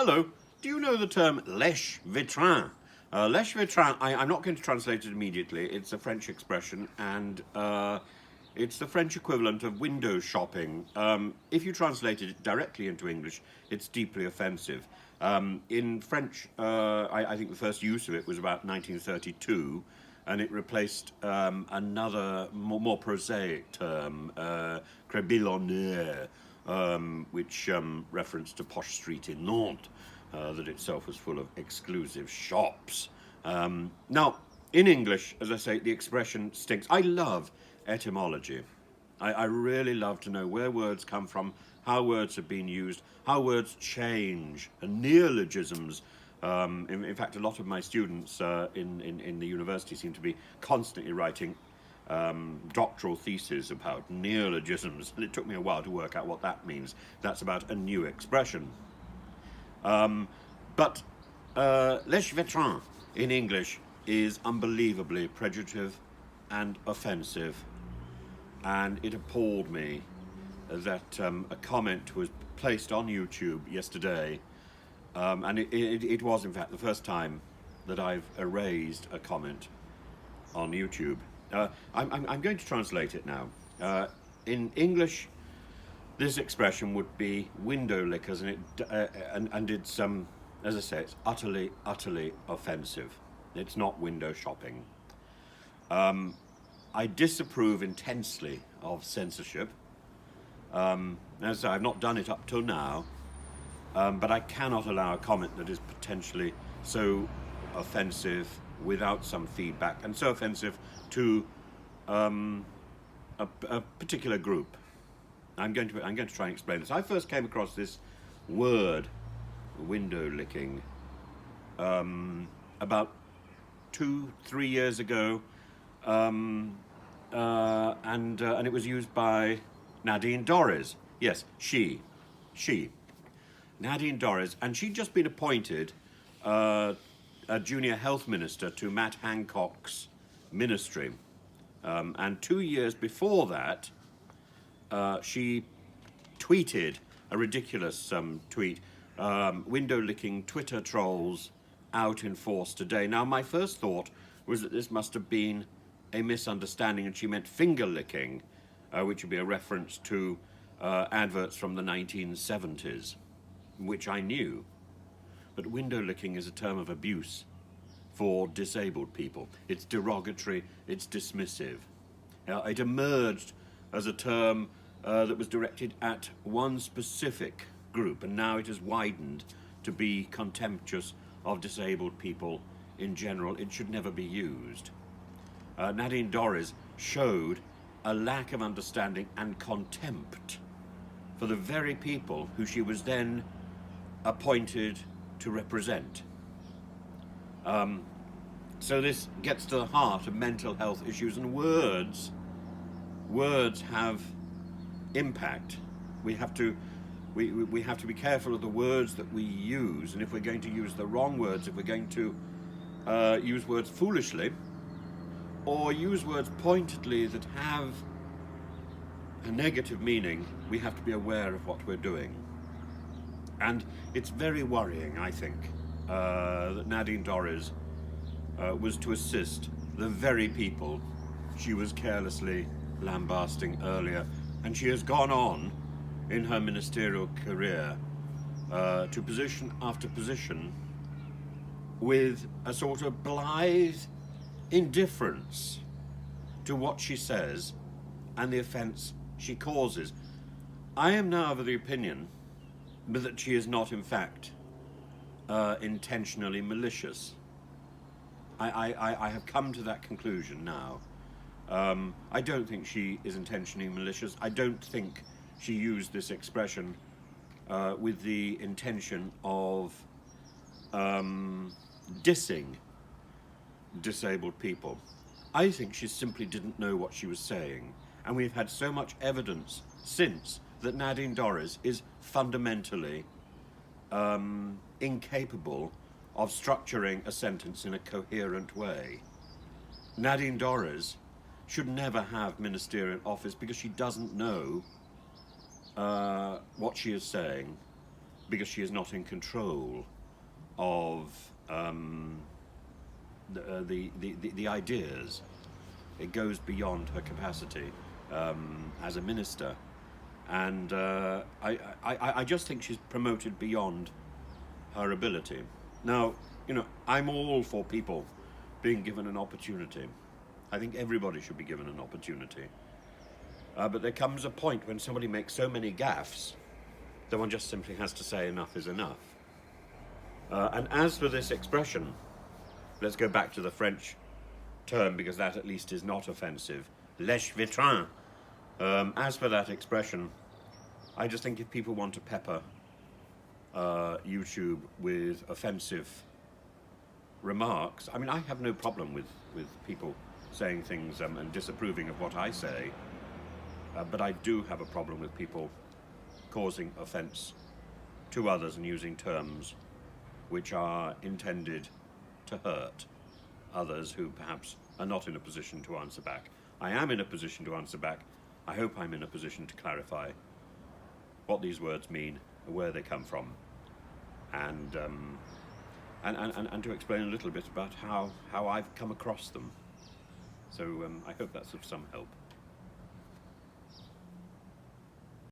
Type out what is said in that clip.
Hello. Do you know the term lèche-vitrine? Lèche-vitrine, I'm not going to translate it immediately. It's a French expression, and it's the French equivalent of window shopping. If you translated it directly into English, it's deeply offensive. In French, I think the first use of it was about 1932, and it replaced another more prosaic term, crébillonnaire, which referenced a posh street in Nantes that itself was full of exclusive shops. Now, in English, as I say, the expression stinks. I love etymology. I really love to know where words come from, how words have been used, how words change, and neologisms. In fact, a lot of my students in the university seem to be constantly writing doctoral theses about neologisms, and it took me a while to work out what that means. That's about a new expression. But lèche-vitrine in English is unbelievably prejudicial and offensive, and it appalled me that a comment was placed on YouTube yesterday, and it was in fact the first time that I've erased a comment on YouTube. I'm going to translate it now. In English, this expression would be window lickers, and it's as I say, it's utterly offensive. It's not window shopping. I disapprove intensely of censorship. As I've not done it up till now, but I cannot allow a comment that is potentially so offensive without some feedback, and so offensive to a particular group. I'm going to try and explain this. I first came across this word, window licking, about 2-3 years ago, and it was used by Nadine Dorries. Yes, she, Nadine Dorries, and she'd just been appointed a junior health minister to Matt Hancock's ministry, and 2 years before that, she tweeted a ridiculous tweet, window-licking Twitter trolls out in force today. Now, my first thought was that this must have been a misunderstanding, and she meant finger-licking, which would be a reference to adverts from the 1970s, which I knew. But window-licking is a term of abuse for disabled people. It's derogatory, it's dismissive. It emerged as a term that was directed at one specific group, and now it has widened to be contemptuous of disabled people in general. It should never be used. Nadine Dorries showed a lack of understanding and contempt for the very people who she was then appointed to represent. So this gets to the heart of mental health issues, and words have impact. We have to be careful of the words that we use, and if we're going to use the wrong words, if we're going to use words foolishly, or use words pointedly that have a negative meaning, we have to be aware of what we're doing. And it's very worrying, I think, that Nadine Dorries was to assist the very people she was carelessly lambasting earlier, and she has gone on in her ministerial career to position after position with a sort of blithe indifference to what she says and the offence she causes. I am now of the opinion that she is not, in fact, intentionally malicious. I have come to that conclusion now. I don't think she is intentionally malicious. I don't think she used this expression with the intention of dissing disabled people. I think she simply didn't know what she was saying, and we've had so much evidence since that Nadine Dorries is fundamentally incapable of structuring a sentence in a coherent way. Nadine Dorries should never have ministerial office because she doesn't know what she is saying, because she is not in control of the ideas. It goes beyond her capacity as a minister, and I just think she's promoted beyond her ability. Now, I'm all for people being given an opportunity. I think everybody should be given an opportunity. But there comes a point when somebody makes so many gaffes that one just simply has to say enough is enough. And as for this expression, let's go back to the French term, because that at least is not offensive. Lèche-vitrine. As for that expression, I just think if people want to pepper YouTube with offensive remarks, I mean, I have no problem with people saying things and disapproving of what I say, but I do have a problem with people causing offence to others and using terms which are intended to hurt others who perhaps are not in a position to answer back. I am in a position to answer back. I hope I'm in a position to clarify what these words mean, where they come from, and to explain a little bit about how I've come across them. So I hope that's of some help.